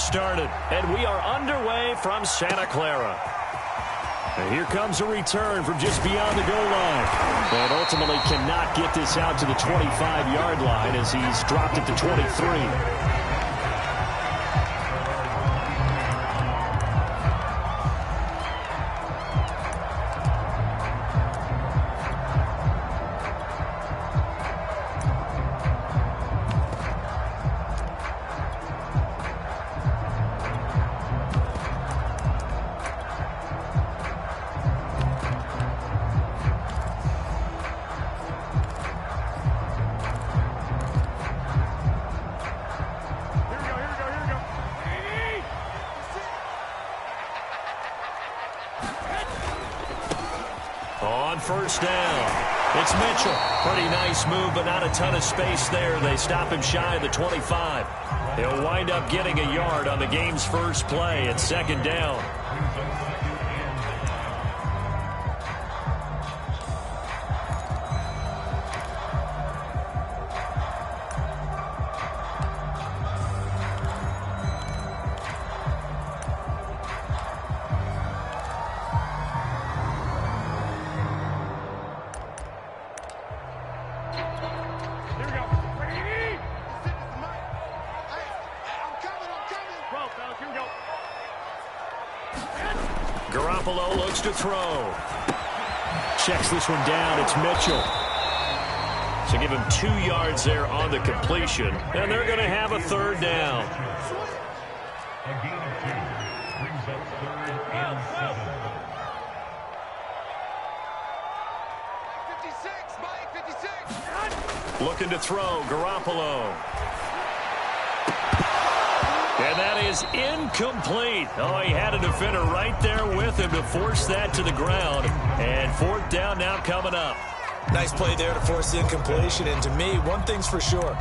started, and we are underway from Santa Clara. And here comes a return from just beyond the goal line. And ultimately cannot get this out to the 25-yard line as he's dropped it to 23. On first down, it's Mitchell. Pretty nice move, but not a ton of space there. They stop him shy of the 25. He'll wind up getting a yard on the game's first play at second down. Garoppolo looks to throw. Checks this one down. It's Mitchell. So give him 2 yards there on the completion. And they're going to have a third down. A gain of 2 brings up 3rd and 7. 56, Mike, 56. Looking to throw, Garoppolo. And that is incomplete. Oh, he had a defender right there with him to force that to the ground. And 4th down now coming up. Nice play there to force the incompletion. And to me, one thing's for sure.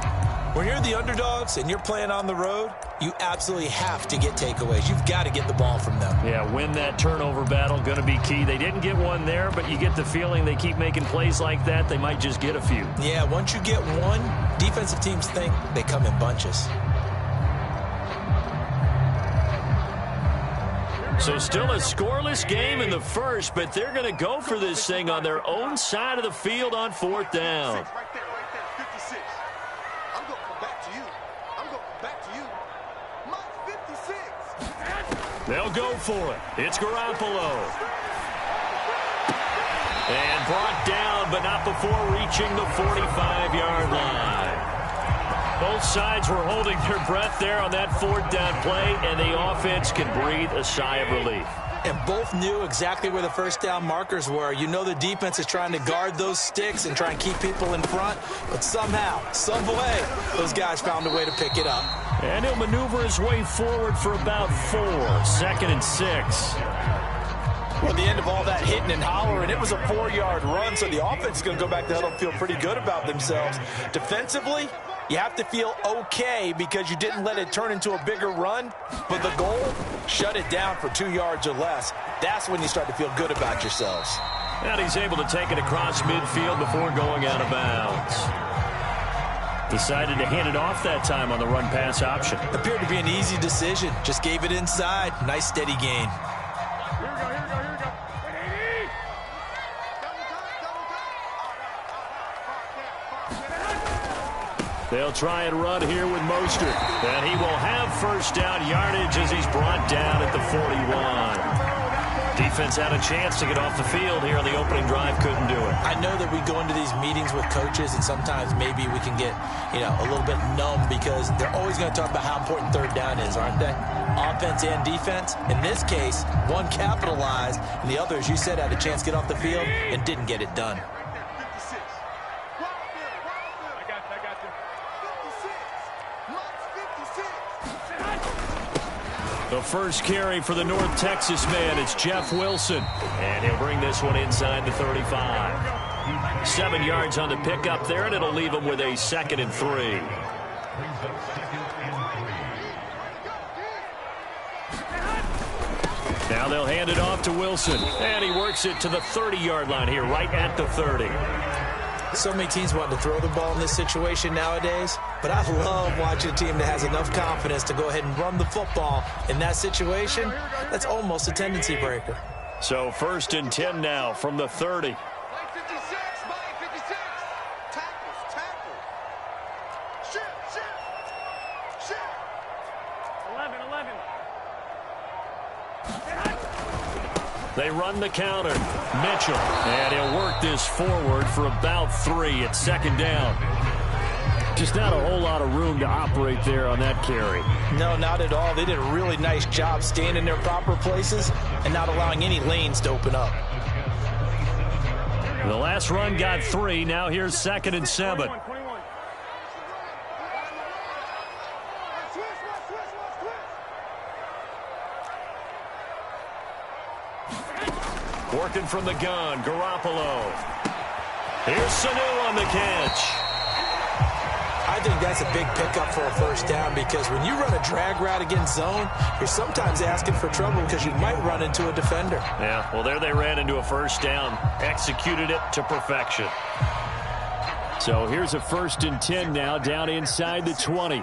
When you're the underdogs and you're playing on the road, you absolutely have to get takeaways. You've got to get the ball from them. Yeah, win that turnover battle, going to be key. They didn't get one there, but you get the feeling they keep making plays like that, they might just get a few. Yeah, once you get one, defensive teams think they come in bunches. So still a scoreless game in the first, but they're going to go for this thing on their own side of the field on 4th down. Right there, 56. I'm going to come back to you. I'm going to come back to you. Mike, 56. They'll go for it. It's Garoppolo. And brought down, but not before reaching the 45-yard line. Both sides were holding their breath there on that 4th down play, and the offense can breathe a sigh of relief. And both knew exactly where the first down markers were. You know the defense is trying to guard those sticks and try and keep people in front, but somehow, some way, those guys found a way to pick it up. And he'll maneuver his way forward for about 4. 2nd and 6. Well, at the end of all that hitting and hollering, it was a 4-yard run, so the offense is going to go back to huddle and feel pretty good about themselves. Defensively, you have to feel okay because you didn't let it turn into a bigger run, but the goal, shut it down for 2 yards or less. That's when you start to feel good about yourselves. And he's able to take it across midfield before going out of bounds. Decided to hand it off that time on the run-pass option. Appeared to be an easy decision. Just gave it inside. Nice steady gain. They'll try and run here with Mostert. And he will have first down yardage as he's brought down at the 41. Defense had a chance to get off the field here on the opening drive. Couldn't do it. I know that we go into these meetings with coaches, and sometimes maybe we can get, a little bit numb because they're always going to talk about how important 3rd down is, aren't they? Offense and defense. In this case, one capitalized, and the other, as you said, had a chance to get off the field and didn't get it done. The first carry for the North Texas man, it's Jeff Wilson. And he'll bring this one inside the 35. 7 yards on the pickup there, and it'll leave him with a 2nd and 3. Now they'll hand it off to Wilson. And he works it to the 30-yard line here, right at the 30. So many teams want to throw the ball in this situation nowadays, but I love watching a team that has enough confidence to go ahead and run the football. In that situation, that's almost a tendency breaker. So 1st and 10 now from the 30. They run the counter. Mitchell, and he'll work this forward for about 3 at 2nd down. Just not a whole lot of room to operate there on that carry. No, not at all. They did a really nice job staying in their proper places and not allowing any lanes to open up. The last run got 3. Now here's 2nd and 7. Working from the gun, Garoppolo. Here's Sanu on the catch. I think that's a big pickup for a 1st down because when you run a drag route against zone, you're sometimes asking for trouble because you might run into a defender. Yeah, well, there they ran into a 1st down. Executed it to perfection. So here's a 1st and 10 now down inside the 20.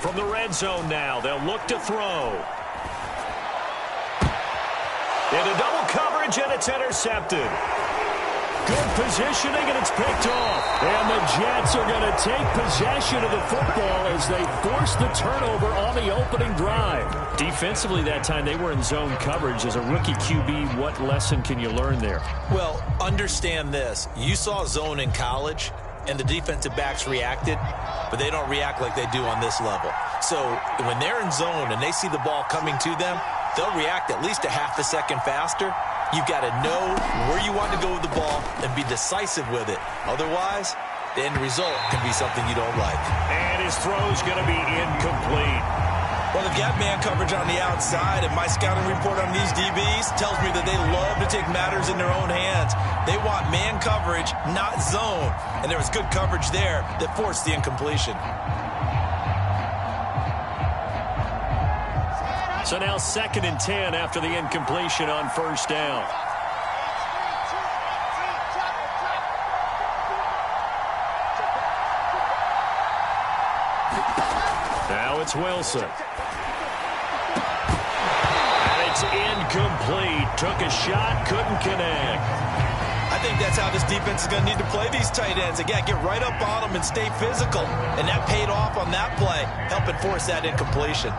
From the red zone now, they'll look to throw. Into double coverage, and it's intercepted. Good positioning, and it's picked off. And the Jets are going to take possession of the football as they force the turnover on the opening drive. Defensively that time, they were in zone coverage. As a rookie QB, what lesson can you learn there? Well, understand this. You saw zone in college, and the defensive backs reacted, but they don't react like they do on this level. So when they're in zone and they see the ball coming to them, they'll react at least a half a second faster. You've got to know where you want to go with the ball and be decisive with it. Otherwise, the end result can be something you don't like. And his throw's going to be incomplete. Well, they've got man coverage on the outside, and my scouting report on these DBs tells me that they love to take matters in their own hands. They want man coverage, not zone. And there was good coverage there that forced the incompletion. So now 2nd and 10 after the incompletion on 1st down. Now it's Wilson. And it's incomplete. Took a shot, couldn't connect. I think that's how this defense is going to need to play these tight ends. Again, get right up on them and stay physical. And that paid off on that play, helping force that incompletion.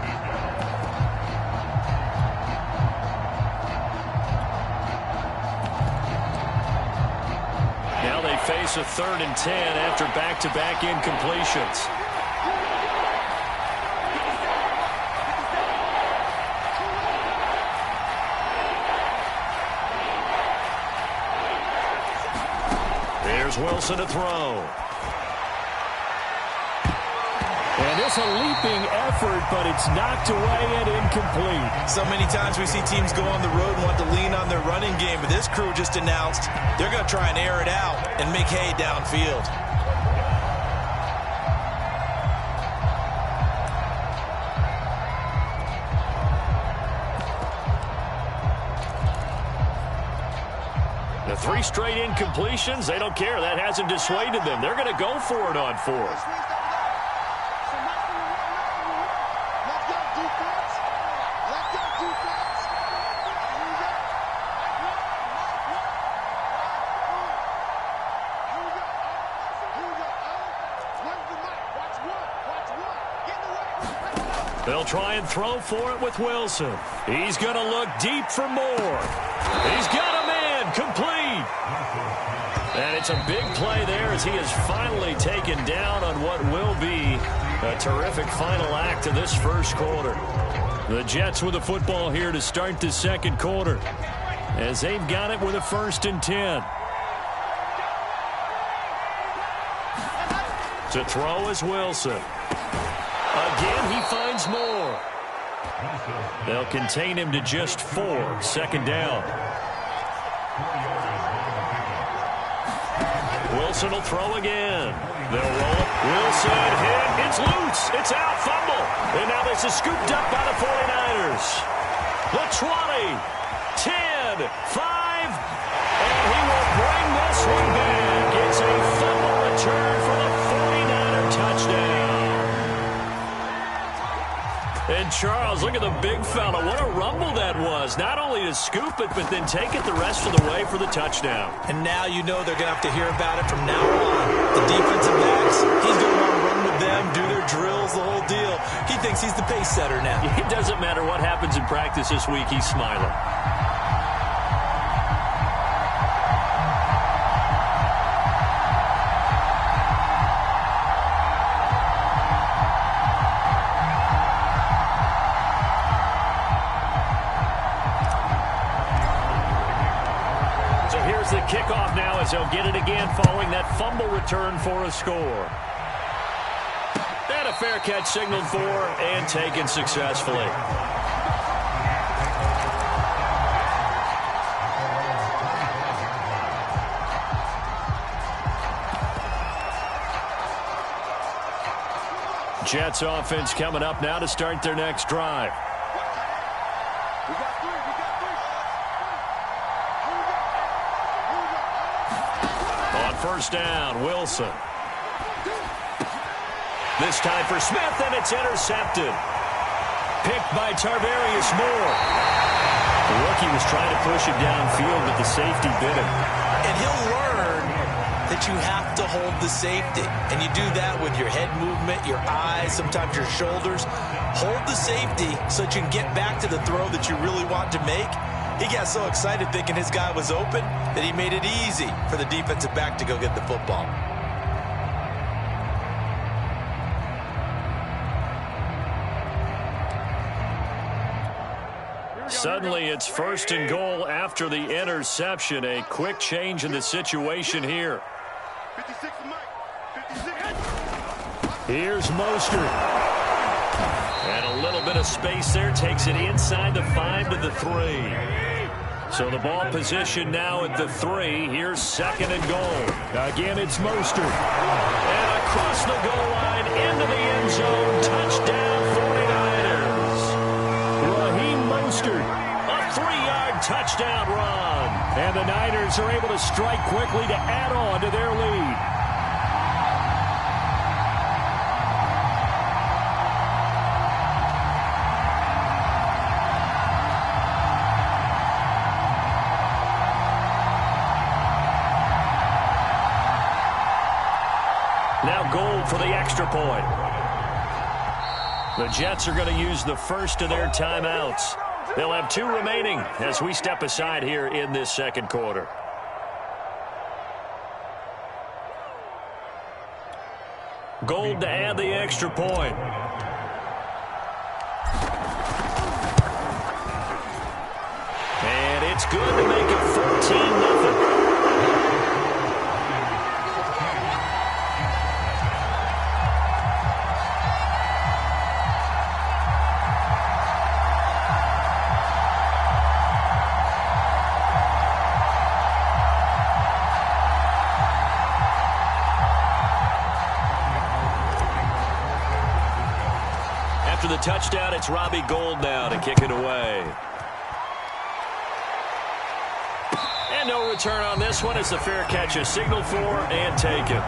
Face a 3rd and 10 after back-to-back incompletions. There's Wilson to throw. And it's a leaping effort, but it's knocked away and incomplete. So many times we see teams go on the road and want to lean on their running game, but this crew just announced they're going to try and air it out and make hay downfield. The 3 straight incompletions, they don't care. That hasn't dissuaded them. They're going to go for it on 4th. They'll try and throw for it with Wilson. He's going to look deep for more. He's got a man complete. And it's a big play there as he is finally taken down on what will be a terrific final act of this 1st quarter. The Jets with the football here to start the 2nd quarter as they've got it with a 1st and 10. To throw is Wilson. Again, he finds more. They'll contain him to just 4. 2nd down. Wilson will throw again. They'll roll it. Wilson hit. It's loose. It's out. Fumble. And now this is scooped up by the 49ers. The 20, 10, 5, he will bring this one back. It's a fumble return for the 49er touchdown. And Charles, look at the big fella. What a rumble that was. Not only to scoop it, but then take it the rest of the way for the touchdown. And now you know they're going to have to hear about it from now on. The defensive backs, he's going to want to run with them, do their drills, the whole deal. He thinks he's the pace setter now. It doesn't matter what happens in practice this week. He's smiling. The kickoff now as they'll get it again following that fumble return for a score. And a fair catch signaled for and taken successfully. Jets offense coming up now to start their next drive. First down, Wilson. This time for Smith, and it's intercepted. Picked by Tarvarius Moore. The rookie was trying to push him downfield, but the safety bit him. And he'll learn that you have to hold the safety. And you do that with your head movement, your eyes, sometimes your shoulders. Hold the safety so that you can get back to the throw that you really want to make. He got so excited thinking his guy was open that he made it easy for the defensive back to go get the football. Suddenly it's first and goal after the interception. A quick change in the situation here. 56 Mike. 56. Here's Mostert. And a little bit of space there. Takes it inside the 5 to the 3. So the ball position now at the 3. Here's second and goal. Again, it's Mostert. And across the goal line into the end zone. Touchdown 49ers. Raheem Mostert. A 3-yard touchdown run. And the Niners are able to strike quickly to add on to their lead. Now Gold for the extra point. The Jets are going to use the first of their timeouts. They'll have 2 remaining as we step aside here in this second quarter. Gold to add the extra point. And it's good to make it 14-0. After the touchdown, it's Robbie Gould now to kick it away. And no return on this one as the fair catch is signaled for and taken.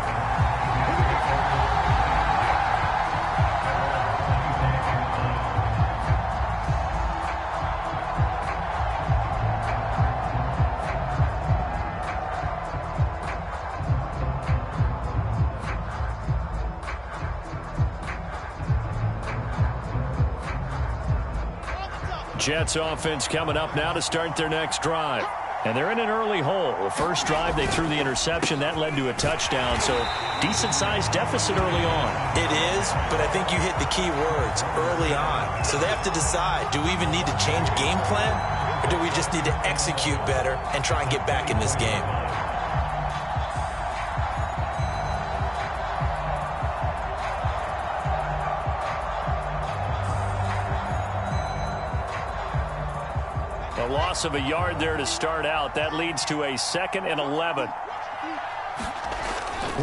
Jets offense coming up now to start their next drive. And they're in an early hole. The first drive, they threw the interception. That led to a touchdown, so decent-sized deficit early on. It is, but I think you hit the key words, early on. So they have to decide, do we even need to change game plan, or do we just need to execute better and try and get back in this game? A loss of a yard there to start out. That leads to a 2nd and 11.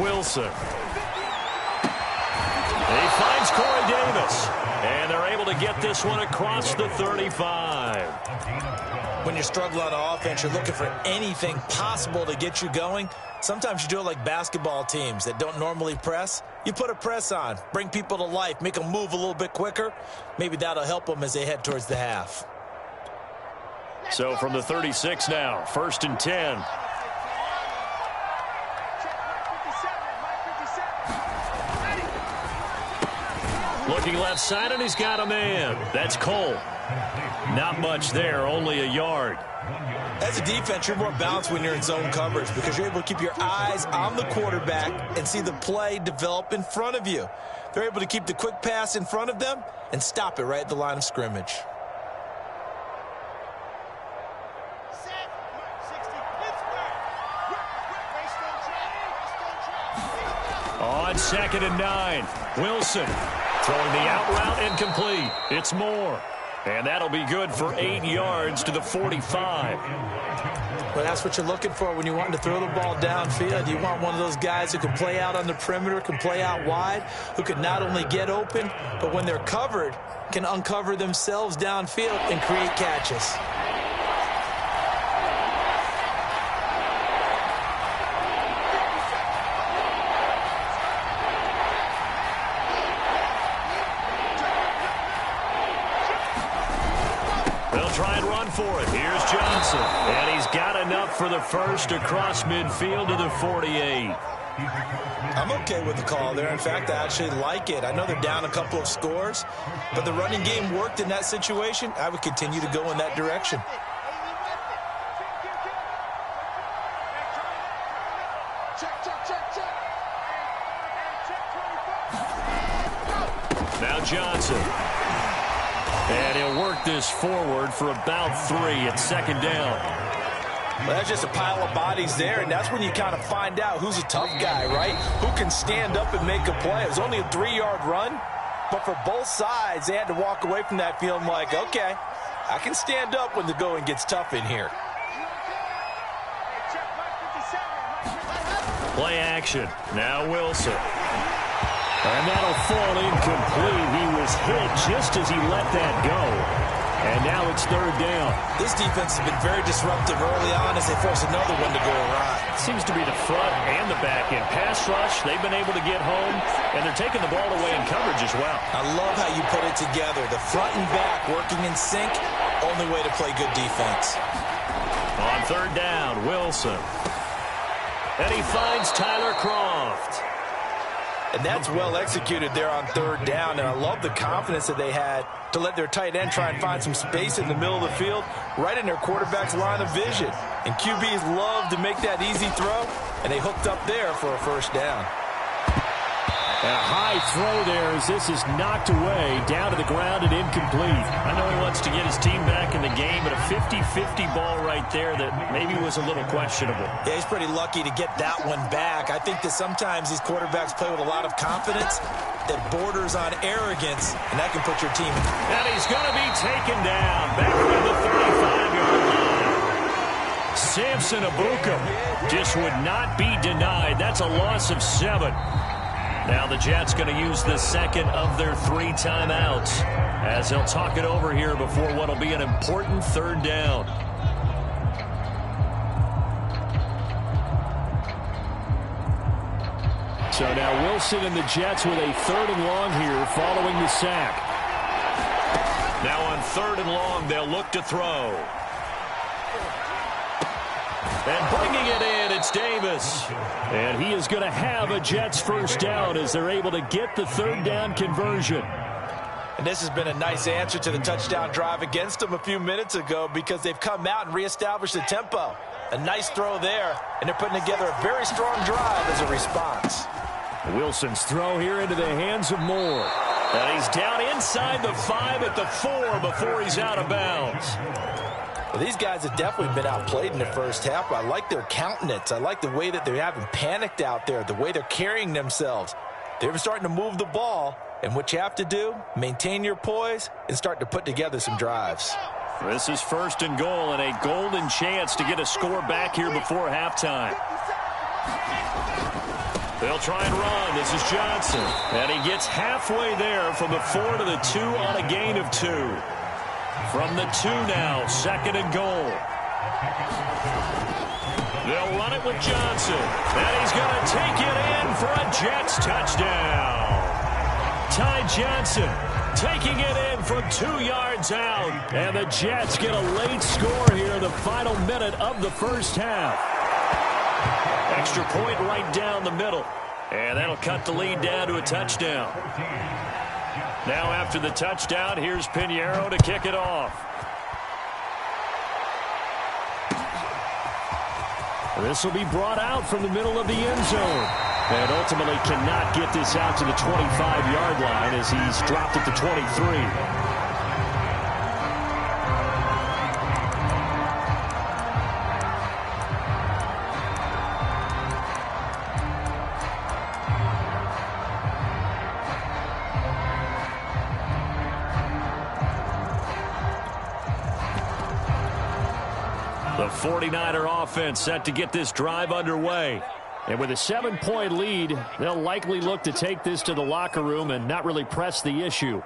Wilson. He finds Corey Davis. And they're able to get this one across the 35. when you're struggling on offense, you're looking for anything possible to get you going. Sometimes you do it like basketball teams that don't normally press. You put a press on, bring people to life, make them move a little bit quicker. Maybe that'll help them as they head towards the half. So from the 36 now, 1st and 10. Looking left side, and he's got a man. That's Cole. Not much there, only a yard. As a defense, you're more balanced when you're in zone coverage because you're able to keep your eyes on the quarterback and see the play develop in front of you. They're able to keep the quick pass in front of them and stop it right at the line of scrimmage. On 2nd and 9, Wilson throwing the out route incomplete. It's Moore. And that'll be good for 8 yards to the 45. Well, that's what you're looking for when you want to throw the ball downfield. You want one of those guys who can play out on the perimeter, can play out wide, who can not only get open, but when they're covered, can uncover themselves downfield and create catches. Try and run for it. Here's Johnson. And he's got enough for the first across midfield to the 48. I'm okay with the call there. In fact, I actually like it. I know they're down a couple of scores, but the running game worked in that situation. I would continue to go in that direction. Now Johnson. And he'll work this forward for about 3 at 2nd down. Well, that's just a pile of bodies there, and that's when you kind of find out who's a tough guy, right? Who can stand up and make a play. It was only a 3-yard run, but for both sides, they had to walk away from that feeling like, okay, I can stand up when the going gets tough in here. Play action. Now Wilson. And that'll fall incomplete. He was hit just as he let that go. And now it's 3rd down. This defense has been very disruptive early on as they force another one to go awry. Seems to be the front and the back end. Pass rush, they've been able to get home, and they're taking the ball away in coverage as well. I love how you put it together. The front and back working in sync, only way to play good defense. On 3rd down, Wilson. And he finds Tyler Kroft. And that's well executed there on 3rd down. And I love the confidence that they had to let their tight end try and find some space in the middle of the field, right in their quarterback's line of vision. And QBs love to make that easy throw, and they hooked up there for a 1st down. A high throw there as this is knocked away, down to the ground and incomplete. I know he wants to get his team back in the game, but a 50-50 ball right there that maybe was a little questionable. Yeah, he's pretty lucky to get that one back. I think that sometimes these quarterbacks play with a lot of confidence that borders on arrogance, and that can put your team in. And he's going to be taken down back around the 35-yard line. Samson Abuka just would not be denied. That's a loss of 7. Now the Jets going to use the 2nd of their 3 timeouts as they'll talk it over here before what will be an important 3rd down. So now Wilson and the Jets with a 3rd and long here following the sack. Now on 3rd and long, they'll look to throw. And bringing it in, it's Davis. And he is going to have a Jets 1st down as they're able to get the 3rd down conversion. And this has been a nice answer to the touchdown drive against them a few minutes ago because they've come out and reestablished the tempo. A nice throw there, and they're putting together a very strong drive as a response. Wilson's throw here into the hands of Moore. And he's down inside the 5 at the 4 before he's out of bounds. Well, these guys have definitely been outplayed in the 1st half. I like their countenance. I like the way that they haven't panicked out there, the way they're carrying themselves. They're starting to move the ball, and what you have to do, maintain your poise and start to put together some drives. This is 1st and goal and a golden chance to get a score back here before halftime. They'll try and run. This is Johnson. And he gets halfway there from the 4 to the 2 on a gain of 2. From the 2 now, 2nd and goal. They'll run it with Johnson. And he's going to take it in for a Jets touchdown. Ty Johnson taking it in from 2 yards out. And the Jets get a late score here in the final minute of the first half. Extra point right down the middle. And that'll cut the lead down to a touchdown. Now after the touchdown, here's Pinheiro to kick it off. This will be brought out from the middle of the end zone. And ultimately cannot get this out to the 25-yard line as he's dropped at the 23. The 49er offense set to get this drive underway. And with a 7-point lead, they'll likely look to take this to the locker room and not really press the issue.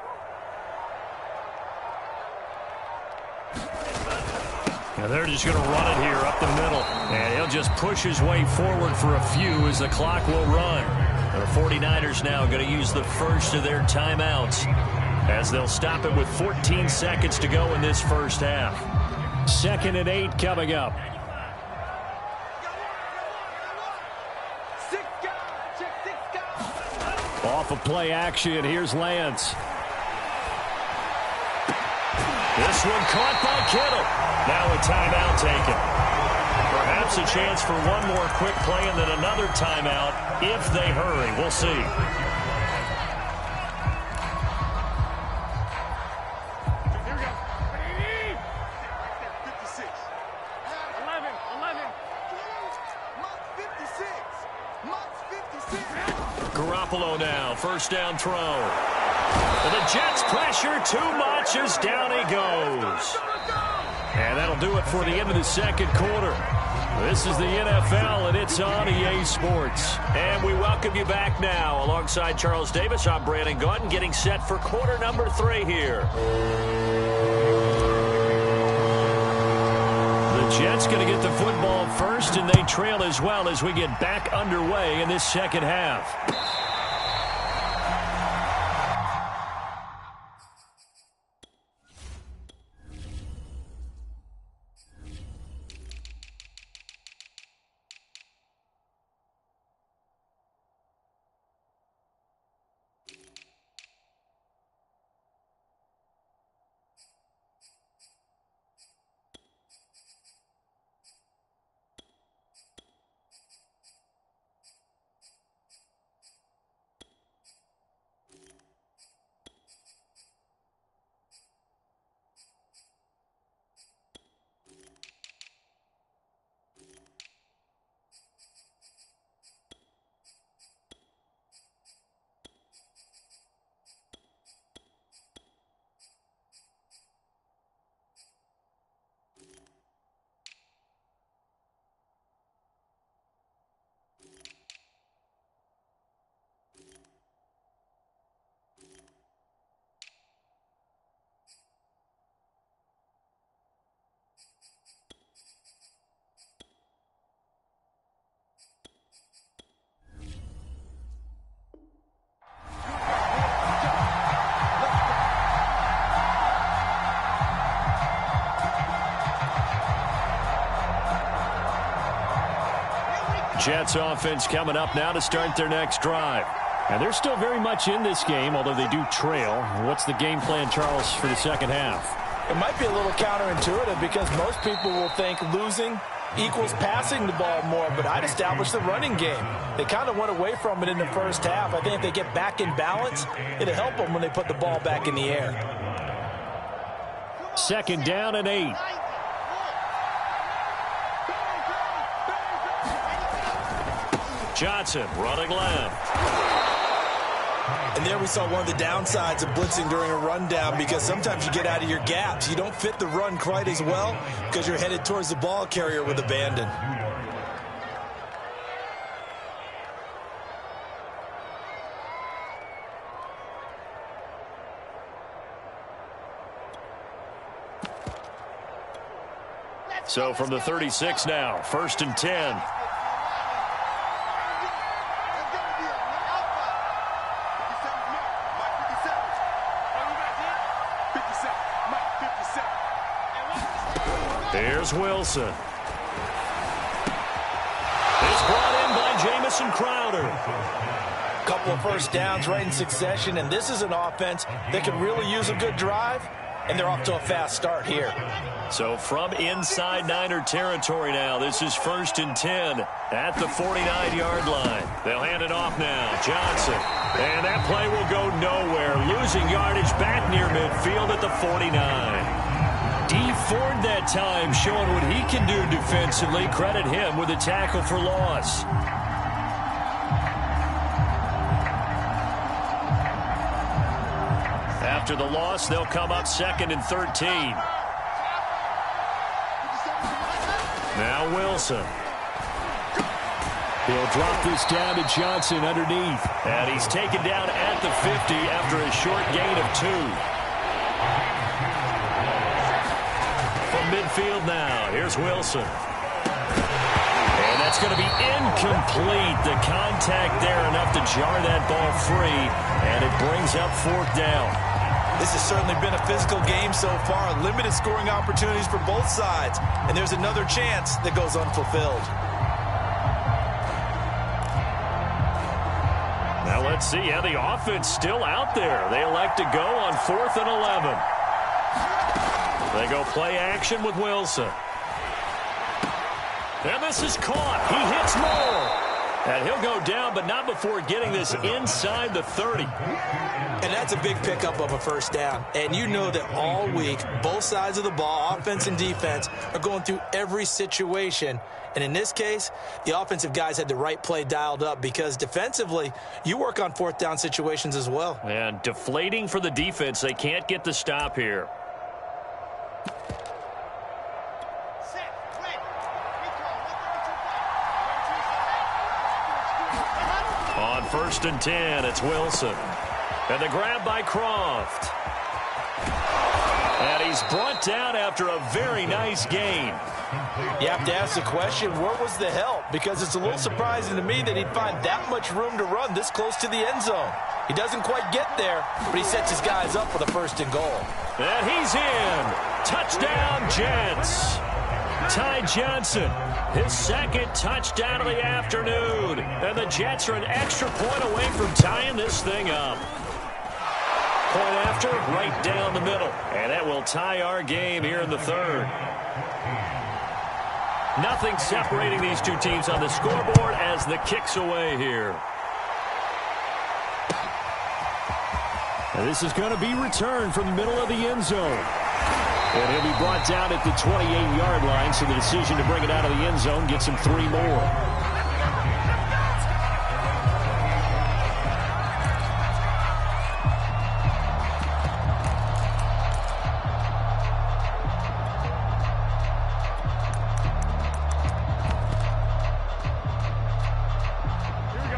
And they're just going to run it here up the middle. And he'll just push his way forward for a few as the clock will run. The 49ers now going to use the first of their timeouts as they'll stop it with 14 seconds to go in this first half. 2nd and 8 coming up. Off of play action, here's Lance. This one caught by Kittle. Now a timeout taken. Perhaps a chance for one more quick play and then another timeout if they hurry. We'll see. Garoppolo now, first down throw. And the Jets pressure too much as down he goes. And that'll do it for the end of the second quarter. This is the NFL, and it's on EA Sports. And we welcome you back now. Alongside Charles Davis, I'm Brandon Gaudin, getting set for quarter number 3 here. The Jets going to get the football first, and they trail as well as we get back underway in this second half. Jets offense coming up now to start their next drive. And they're still very much in this game, although they do trail. What's the game plan, Charles, for the second half? It might be a little counterintuitive because most people will think losing equals passing the ball more, but I'd establish the running game. They kind of went away from it in the first half. I think if they get back in balance, it'll help them when they put the ball back in the air. 2nd down and 8. Johnson running left. And there we saw one of the downsides of blitzing during a rundown because sometimes you get out of your gaps. You don't fit the run quite as well because you're headed towards the ball carrier with abandon. So from the 36 now, 1st and 10. Here's Wilson. It's brought in by Jamison Crowder. Couple of first downs right in succession, and this is an offense that could really use a good drive, and they're off to a fast start here. So from inside Niner territory now, this is 1st and 10 at the 49-yard line. They'll hand it off now. Johnson. And that play will go nowhere. Losing yardage back near midfield at the 49. D. Ford that time showing what he can do defensively. Credit him with a tackle for loss. After the loss, they'll come up 2nd and 13. Now Wilson. He'll drop this down to Johnson underneath. And he's taken down at the 50 after a short gain of 2. From midfield now, here's Wilson. And that's going to be incomplete. The contact there enough to jar that ball free. And it brings up 4th down. This has certainly been a physical game so far. Limited scoring opportunities for both sides. And there's another chance that goes unfulfilled. Now let's see how the offense still out there. They elect to go on 4th and 11. They go play action with Wilson. And this is caught. He hits more. And he'll go down, but not before getting this inside the 30. And that's a big pickup of a first down. And you know that all week, both sides of the ball, offense and defense, are going through every situation. And in this case, the offensive guys had the right play dialed up because defensively, you work on 4th down situations as well. And deflating for the defense. They can't get the stop here. On 1st and 10, it's Wilson. And the grab by Croft. And he's brought down after a very nice gain. You have to ask the question, where was the help? Because it's a little surprising to me that he'd find that much room to run this close to the end zone. He doesn't quite get there, but he sets his guys up for the 1st and goal. And he's in. Touchdown, Jets. Ty Johnson, his 2nd touchdown of the afternoon. And the Jets are an extra point away from tying this thing up. Point after, right down the middle. And that will tie our game here in the 3rd. Nothing separating these two teams on the scoreboard as the kick's away here. And this is going to be returned from the middle of the end zone. And he'll be brought down at the 28-yard line, so the decision to bring it out of the end zone gets him 3 more.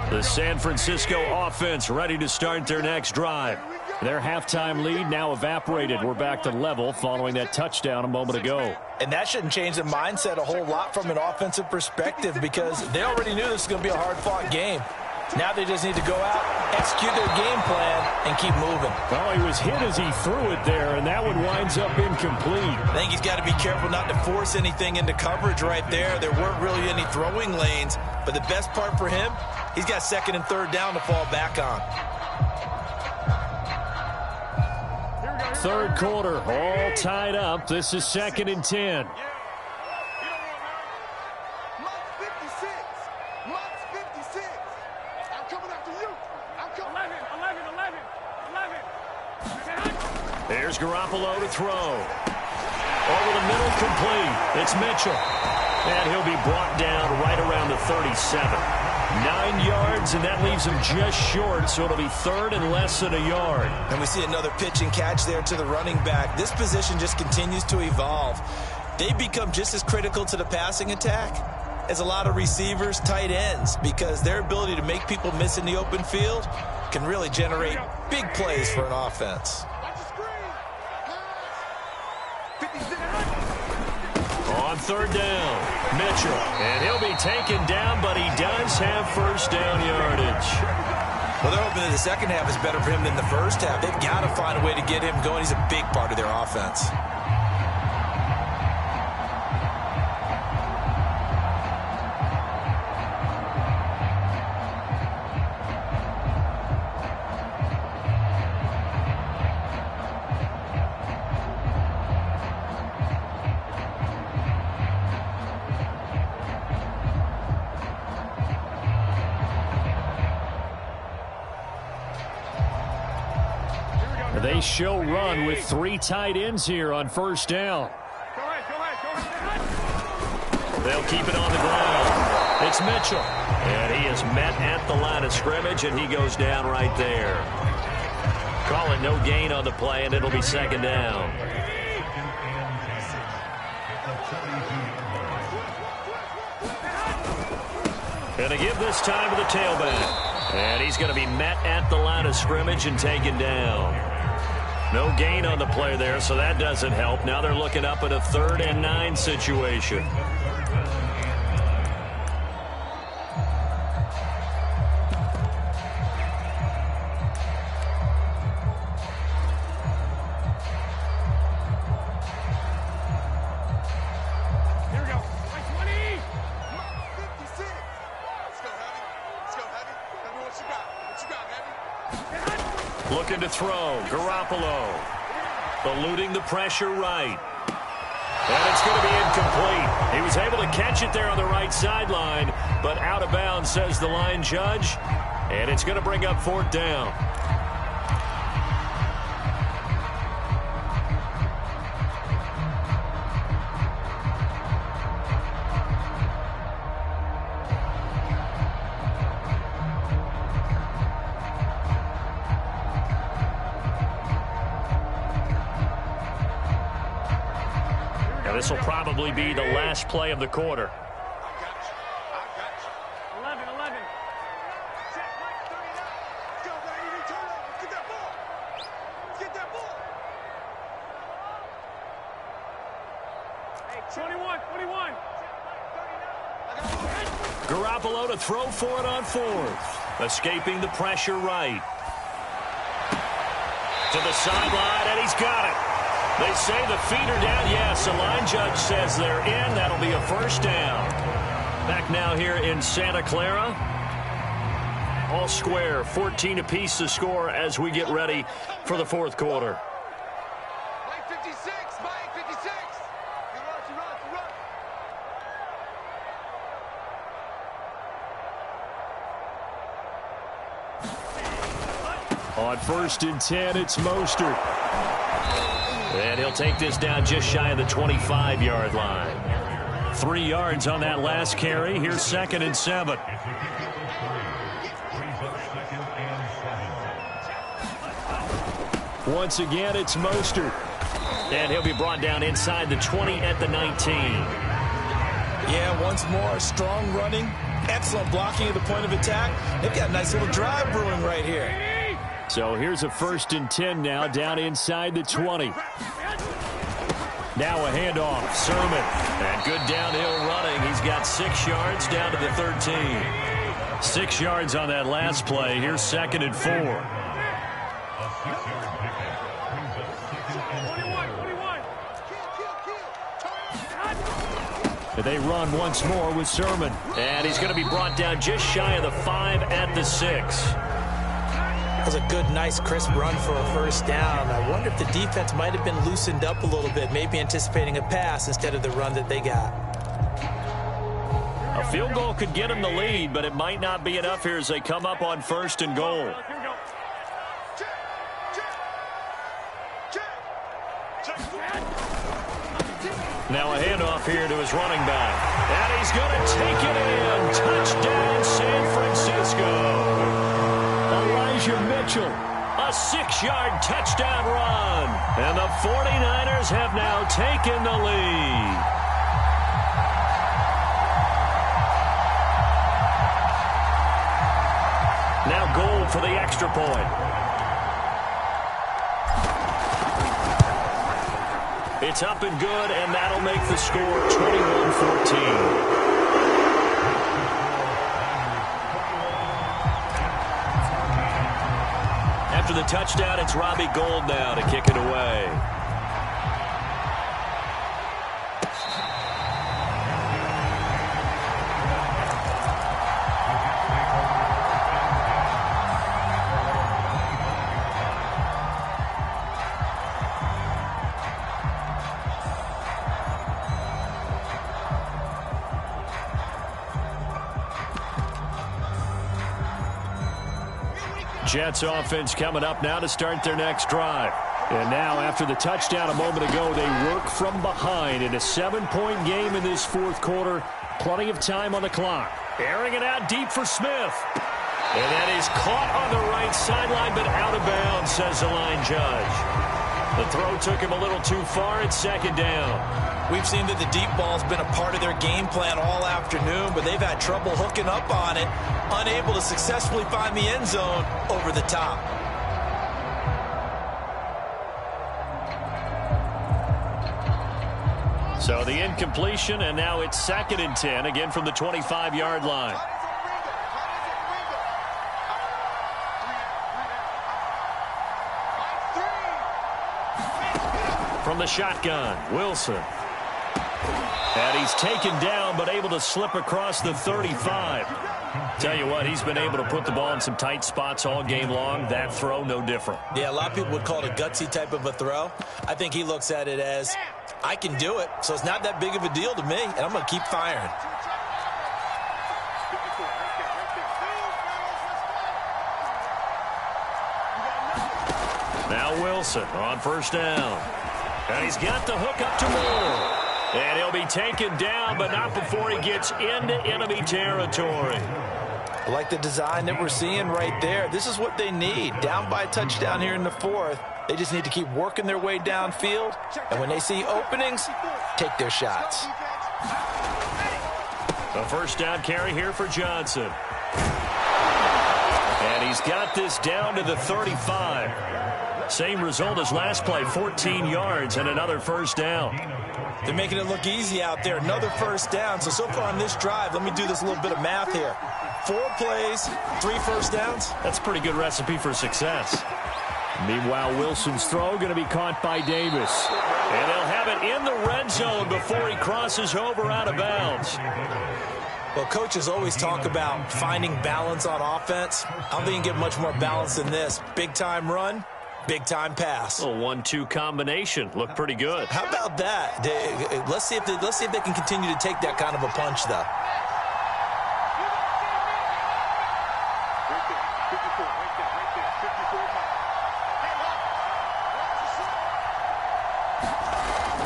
The San Francisco offense ready to start their next drive. Their halftime lead now evaporated. We're back to level following that touchdown a moment ago. And that shouldn't change the mindset a whole lot from an offensive perspective because they already knew this was going to be a hard-fought game. Now they just need to go out, execute their game plan, and keep moving. Well, he was hit as he threw it there, and that one winds up incomplete. I think he's got to be careful not to force anything into coverage right there. There weren't really any throwing lanes, but the best part for him, he's got 2nd and 3rd down to fall back on. 3rd quarter, all tied up. This is 2nd and 10. There's Garoppolo to throw. Over the middle, complete. It's Mitchell. And he'll be brought down right around the 37. 9 yards, and that leaves him just short, so it'll be 3rd and less than a yard. And we see another pitch and catch there to the running back. This position just continues to evolve. They become just as critical to the passing attack as a lot of receivers, tight ends, because their ability to make people miss in the open field can really generate big plays for an offense. On third down. Mitchell, and he'll be taken down, but he does have first down yardage. Well, they're hoping that the second half is better for him than the first half. They've got to find a way to get him going. He's a big part of their offense. They show run with 3 tight ends here on first down. They'll keep it on the ground. It's Mitchell. And he is met at the line of scrimmage, and he goes down right there. Call it no gain on the play, and it'll be second down. Gonna give this time to the tailback. And he's going to be met at the line of scrimmage and taken down. No gain on the play there, so that doesn't help. Now they're looking up at a 3rd and 9 situation. Here we go. 20. 56. Let's go, Heavy. Let's go, Heavy. Tell me what you got. What you got, Heavy? Looking to throw. Garoppolo. Eluding the pressure right. And it's going to be incomplete. He was able to catch it there on the right sideline, but out of bounds, says the line judge. And it's going to bring up 4th down. This will probably be the last play of the quarter. I got you. 11. Check, Mike, 39. Let's go, baby. Turn up. Let's get that ball. Let's get that ball. Hey, 21. Garoppolo to throw for it on 4th. Escaping the pressure right. To the sideline, and he's got it. They say the feet are down. Yes, the line judge says they're in. That'll be a first down. Back now here in Santa Clara. All square, 14 apiece to score as we get ready for the 4th quarter. Mike 56. Mike 56. He runs. On 1st and 10, it's Mostert. And he'll take this down just shy of the 25-yard line. 3 yards on that last carry. Here's 2nd and 7. Once again, it's Mostert. And he'll be brought down inside the 20 at the 19. Yeah, once more, strong running, excellent blocking at the point of attack. They've got a nice little drive brewing right here. So here's a 1st and 10 now, down inside the 20. Now a handoff, Sermon. And good downhill running. He's got 6 yards down to the 13. 6 yards on that last play. Here's 2nd and 4. They run once more with Sermon. And he's going to be brought down just shy of the 5 at the 6. That was a good, nice, crisp run for a first down. I wonder if the defense might have been loosened up a little bit, maybe anticipating a pass instead of the run that they got. A field goal could get them the lead, but it might not be enough here as they come up on 1st and goal. Now a handoff here to his running back. And he's going to take it in. Touchdown, San Francisco. Elijah Mitchell, a 6-yard touchdown run. And the 49ers have now taken the lead. Now goal for the extra point. It's up and good, and that'll make the score 21-14. After the touchdown, it's Robbie Gould now to kick it away. Jets offense coming up now to start their next drive. And now, after the touchdown a moment ago, they work from behind in a 7-point game in this fourth quarter. Plenty of time on the clock. Airing it out deep for Smith. And that is caught on the right sideline, but out of bounds, says the line judge. The throw took him a little too far. It's second down. We've seen that the deep ball's been a part of their game plan all afternoon, but they've had trouble hooking up on it, unable to successfully find the end zone over the top. So the incompletion, and now it's 2nd and 10, again from the 25-yard line. From the shotgun, Wilson. And he's taken down, but able to slip across the 35. Tell you what, he's been able to put the ball in some tight spots all game long. That throw, no different. Yeah, a lot of people would call it a gutsy type of a throw. I think he looks at it as, I can do it, so it's not that big of a deal to me, and I'm going to keep firing. Now Wilson on first down. And he's got the hook up to Moore. And he'll be taken down, but not before he gets into enemy territory. I like the design that we're seeing right there. This is what they need. Down by a touchdown here in the fourth. They just need to keep working their way downfield. And when they see openings, take their shots. A first down carry here for Johnson. And he's got this down to the 35. Same result as last play, 14 yards and another first down. They're making it look easy out there. Another first down. So far on this drive, let me do this little bit of math here. 4 plays, 3 first downs. That's a pretty good recipe for success. Meanwhile, Wilson's throw going to be caught by Davis. And they'll have it in the red zone before he crosses over out of bounds. Well, coaches always talk about finding balance on offense. I don't think you can get much more balance than this. Big-time run, big-time pass. A 1-2 combination. Looked pretty good. How about that? Let's see if they can continue to take that kind of a punch, though.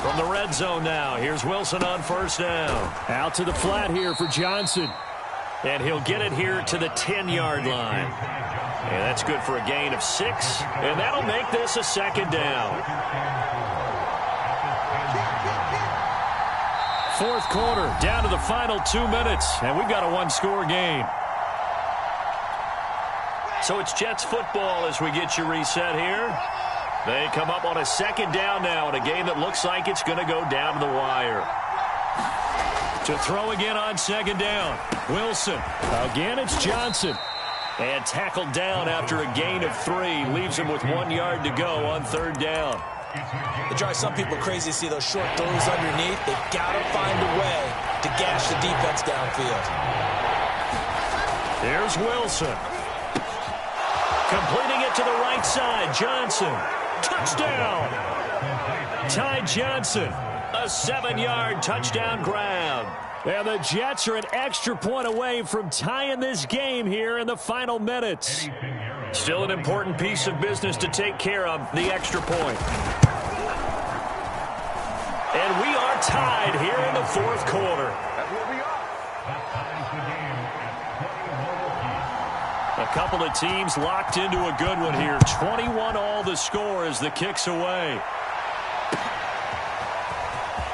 From the red zone now, here's Wilson on first down. Out to the flat here for Johnson. And he'll get it here to the 10-yard line. And that's good for a gain of 6. And that'll make this a second down. Fourth quarter, down to the final 2 minutes. And we've got a 1-score game. So it's Jets football as we get you reset here. They come up on a second down now in a game that looks like it's going to go down to the wire. To throw again on second down. Wilson. Again, it's Johnson. And tackled down after a gain of 3. Leaves him with 1 yard to go on third down. It drives some people crazy to see those short throws underneath. They've got to find a way to gash the defense downfield. Here's Wilson. Completing it to the right side. Johnson. Touchdown. Ty Johnson. A 7-yard touchdown grab. And the Jets are an extra point away from tying this game here in the final minutes. Still an important piece of business to take care of, the extra point. And we are tied here in the fourth quarter. That's where we are. A couple of teams locked into a good one here. 21-all the score as the kick's away.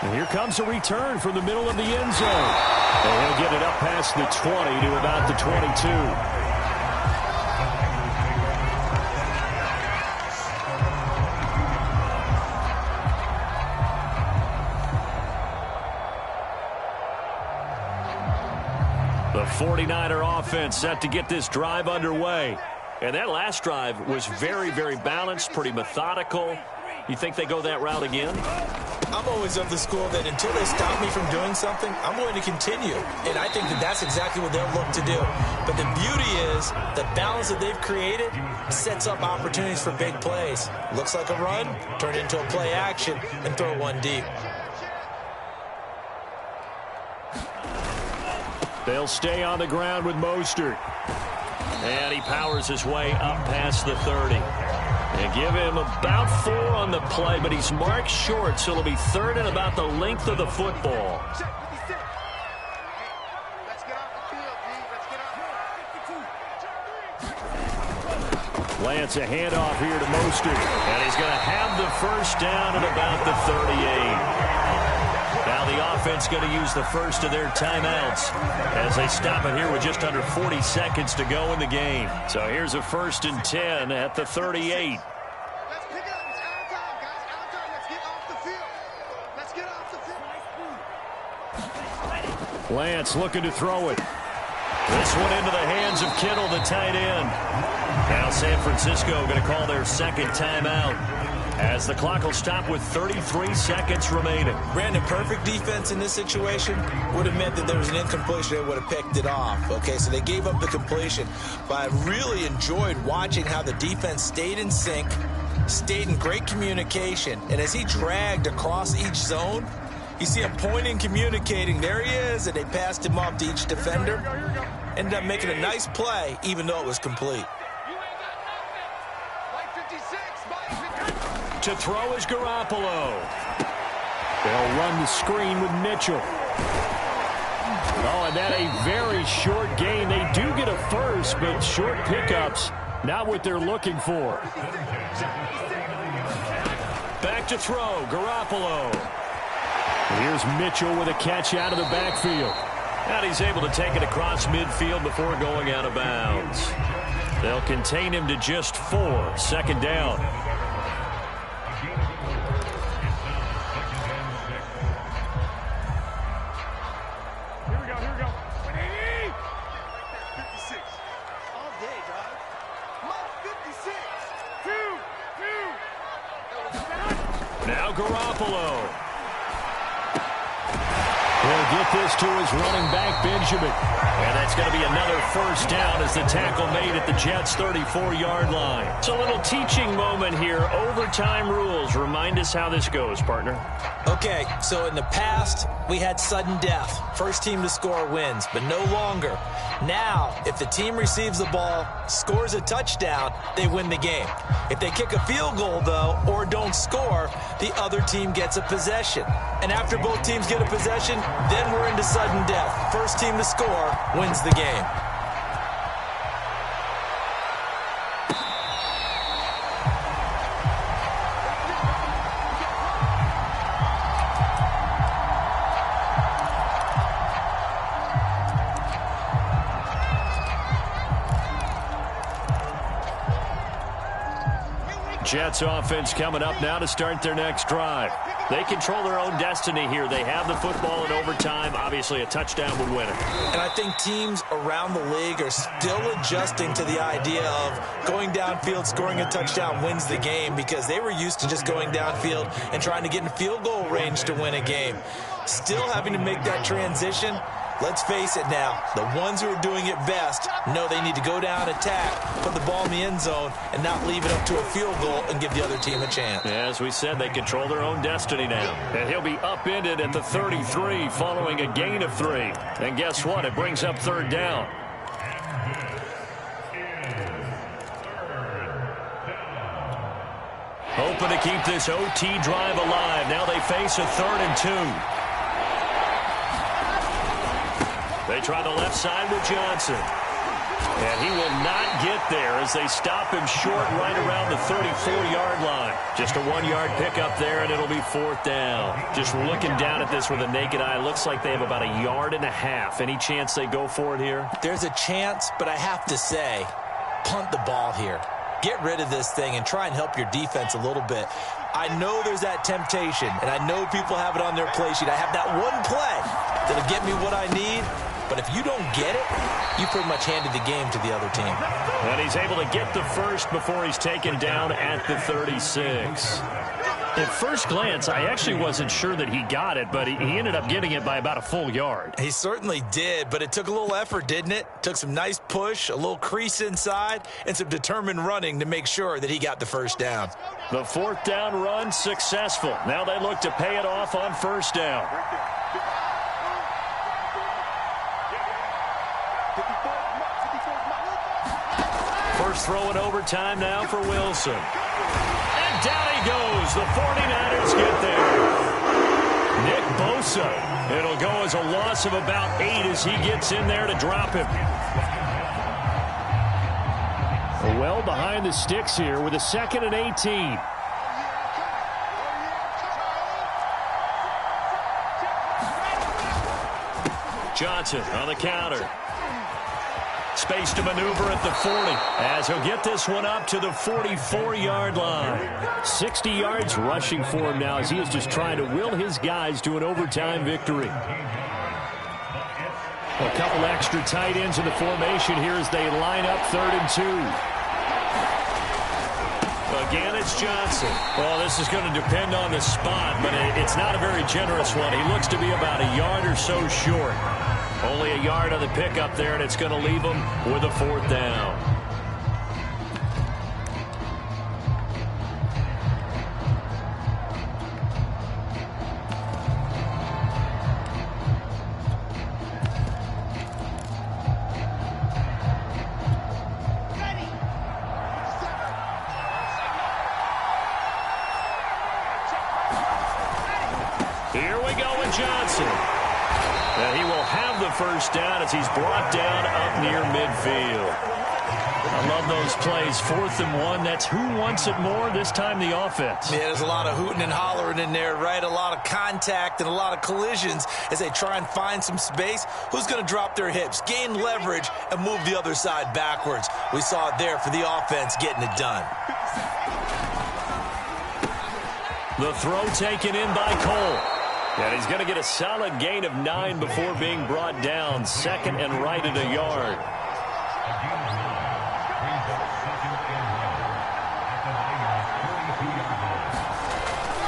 And here comes a return from the middle of the end zone. And he'll get it up past the 20 to about the 22. 49er offense set to get this drive underway. And that last drive was very, very balanced, pretty methodical. You think they go that route again? I'm always of the school that until they stop me from doing something, I'm going to continue. And I think that that's exactly what they'll look to do. But the beauty is the balance that they've created sets up opportunities for big plays. Looks like a run, turn into a play action, and throw one deep. They'll stay on the ground with Mostert. And he powers his way up past the 30. And give him about 4 on the play, but he's marked short, so it'll be 3rd and about the length of the football. Lance, a handoff here to Mostert. And he's going to have the first down at about the 38. Now the offense going to use the first of their timeouts as they stop it here with just under 40 seconds to go in the game. So here's a 1st and 10 at the 38. Let's pick it up. It's our time, guys. Our time. Let's get off the field. Let's get off the field. Lance looking to throw it. This one into the hands of Kittle, the tight end. Now San Francisco going to call their second timeout as the clock will stop with 33 seconds remaining. Brandon, perfect defense in this situation would have meant that there was an incompletion. They would have picked it off. Okay, so they gave up the completion. But I really enjoyed watching how the defense stayed in sync, stayed in great communication. And as he dragged across each zone, you see him pointing, communicating. There he is, and they passed him off to each defender. Ended up making a nice play, even though it was complete. To throw is Garoppolo. They'll run the screen with Mitchell. Oh, and that a very short gain. They do get a first, but short pickups, not what they're looking for. Back to throw, Garoppolo. And here's Mitchell with a catch out of the backfield. And he's able to take it across midfield before going out of bounds. They'll contain him to just 4. 2nd down. Now Garoppolo. He'll get this to his running back, Benjamin. And that's going to be another first down as the tackle made at the Jets' 34-yard line. It's a little teaching moment here. Overtime rules. Remind us how this goes, partner. Okay, so in the past, we had sudden death. First team to score wins, but no longer. Now, if the team receives the ball, scores a touchdown, they win the game. If they kick a field goal, though, or don't score, the other team gets a possession. And after both teams get a possession, then we're into sudden death. First team to score wins the game. Jets offense coming up now to start their next drive. They control their own destiny here. They have the football in overtime. Obviously, a touchdown would win it. And I think teams around the league are still adjusting to the idea of going downfield, scoring a touchdown wins the game, because they were used to just going downfield and trying to get in field goal range to win a game. Still having to make that transition. Let's face it now, the ones who are doing it best know they need to go down, attack, put the ball in the end zone, and not leave it up to a field goal and give the other team a chance. As we said, they control their own destiny now. And he'll be upended at the 33 following a gain of 3. And guess what? It brings up 3rd down. Hoping to keep this OT drive alive. Now they face a 3rd and 2. They try the left side with Johnson. And he will not get there as they stop him short right around the 34-yard line. Just a 1-yard pickup there, and it'll be 4th down. Just looking down at this with a naked eye, looks like they have about 1.5 yards. Any chance they go for it here? There's a chance, but I have to say, punt the ball here. Get rid of this thing and try and help your defense a little bit. I know there's that temptation, and I know people have it on their play sheet. I have that one play that'll get me what I need. But if you don't get it, you pretty much handed the game to the other team. And he's able to get the first before he's taken down at the 36. At first glance, I actually wasn't sure that he got it, but he ended up getting it by about a full yard. He certainly did, but it took a little effort, didn't it? Took some nice push, a little crease inside, and some determined running to make sure that he got the first down. The fourth down run successful. Now they look to pay it off on first down. First throw in overtime now for Wilson. And down he goes. The 49ers get there. Nick Bosa. It'll go as a loss of about 8 as he gets in there to drop him. Well behind the sticks here with a 2nd and 18. Johnson on the counter. Space to maneuver at the 40 as he'll get this one up to the 44-yard line. 60 yards rushing for him now as he is just trying to will his guys to an overtime victory. A couple extra tight ends in the formation here as they line up 3rd and 2. Again, it's Johnson. Well, this is going to depend on the spot, but it's not a very generous one. He looks to be about a yard or so short. Only a yard on the pickup there, and it's going to leave him with a 4th down. Here we go with Johnson. And he will have the first down as he's brought down up near midfield. I love those plays. 4th and 1. That's who wants it more, this time the offense. Yeah, there's a lot of hooting and hollering in there, right? A lot of contact and a lot of collisions as they try and find some space. Who's going to drop their hips, gain leverage, and move the other side backwards? We saw it there for the offense getting it done. The throw taken in by Cole. And he's going to get a solid gain of 9 before being brought down. 2nd and right at a yard.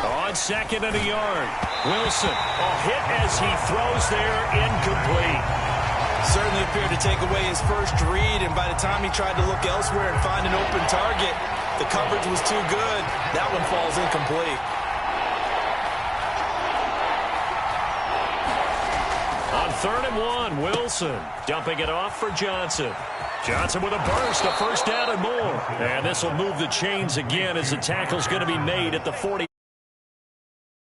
On 2nd and a yard. Wilson, a hit as he throws there, incomplete. Certainly appeared to take away his first read, and by the time he tried to look elsewhere and find an open target, the coverage was too good. That one falls incomplete. On 3rd and 1, Wilson dumping it off for Johnson. Johnson with a burst, a first down and more. And this will move the chains again as the tackle's going to be made at the 40.